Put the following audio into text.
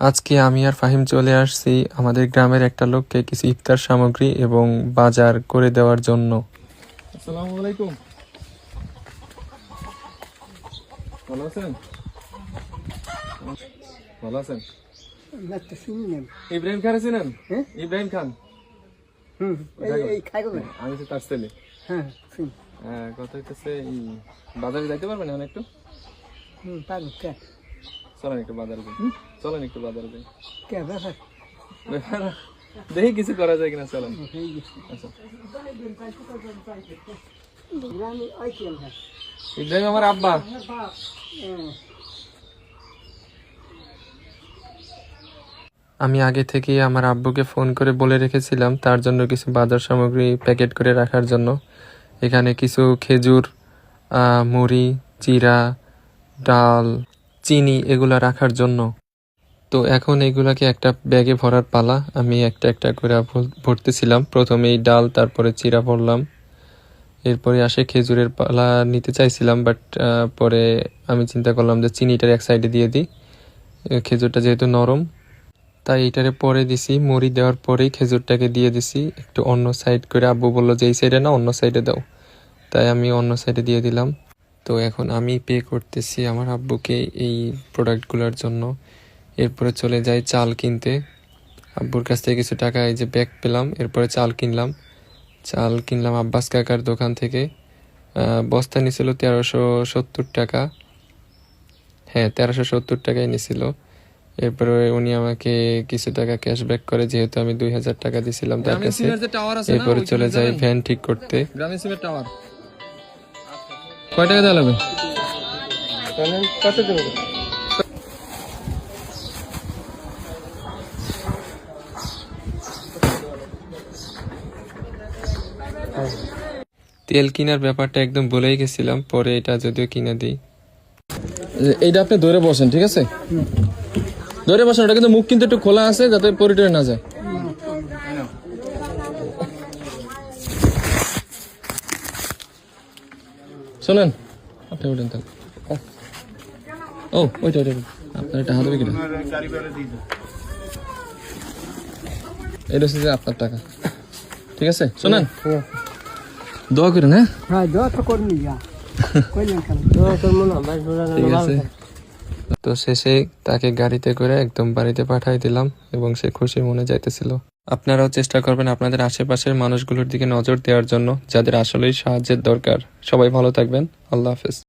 আজকে আমি আর ফাহিম চলে আসছি আমাদের গ্রামের একটা লোককে কিছু ইফতার সামগ্রী এবং বাজার করে দেওয়ার জন্য। আসসালামু আলাইকুম, ভালো আছেন? ভালো আছেন? ইব্রাহিম খান ছিলেন? ইব্রাহিম খান আমি তো তার ছেলে। কথা হইতেছে বাজারে যাইতে পারবেন এখন একটু? চলেন একটু বাজারে যাই, চলেন একটু বাজারে যাই, দেখি কিছু করা যায় কিনা। চলেন। আচ্ছা, ইব্রাহিম আমার আব্বা। আমি আগে থেকেই আমার আব্বুকে ফোন করে বলে রেখেছিলাম তার জন্য কিছু বাজার সামগ্রী প্যাকেট করে রাখার জন্য। এখানে কিছু খেজুর, মুড়ি, চিরা, ডাল, চিনি এগুলা রাখার জন্য। তো এখন এগুলাকে একটা ব্যাগে ভরার পালা। আমি একটা একটা করে ভরতেছিলাম। প্রথমেই ডাল, তারপরে চিরা ভরলাম, এরপরে আসে খেজুরের পালা। নিতে চাইছিলাম, বাট পরে আমি চিন্তা করলাম যে চিনিটার এক সাইডে দিয়ে দিই, খেজুরটা যেহেতু নরম, তাই এটারে পরে দিছি। মুড়ি দেওয়ার পরেই খেজুরটাকে দিয়ে দিছি একটু অন্য সাইড করে। আব্বু বললো যে এই সাইডে না, অন্য সাইডে দাও, তাই আমি অন্য সাইডে দিয়ে দিলাম। তো এখন আমি পে করতেছি আমার আব্বুকে এই প্রোডাক্টগুলোর জন্য। এরপরে চলে যাই চাল কিনতে। আব্বুর কাছ থেকে কিছু টাকা, এই যে ব্যাগ পেলাম, এরপরে চাল কিনলাম আব্বাস কাকার দোকান থেকে। বস্তা নিছিল 1370 টাকা। হ্যাঁ, 1370 টাকাই নিছিল। এরপরে উনি আমাকে কিছু টাকা ক্যাশব্যাক করে, যেহেতু আমি 2000 টাকা দিছিলাম তার কাছে। এরপরে চলে যাই ভ্যান ঠিক করতে। কয় টাকা দেওয়া লাগবে? তেল কেনার ব্যাপারটা একদম ভুলেই গেছিলাম, পরে এটা যদিও কিনে দিই। এইটা আপনি ধরে বসেন, ঠিক আছে? ধরে বসেন, ওটা কিন্তু মুখ কিন্তু একটু খোলা আছে যাতে পরিটরে না যায়। শোনেন, আপনি উঠেন তাহলে। ও ওইটা আপনার এটা হাত হবে কিনা? এটা হচ্ছে যে আপনার টাকা, ঠিক আছে? শোনেন, দোয়া করেন। হ্যাঁ, দোয়া তো করবি। ঠিক আছে। তো শেষে তাকে গাড়িতে করে একদম বাড়িতে পাঠাই দিলাম এবং সে খুশি মনে যাইতেছিল। আপনারাও চেষ্টা করবেন আপনাদের আশেপাশের মানুষগুলোর দিকে নজর দেওয়ার জন্য, যাদের আসলেই সাহায্যের দরকার। সবাই ভালো থাকবেন। আল্লাহ হাফেজ।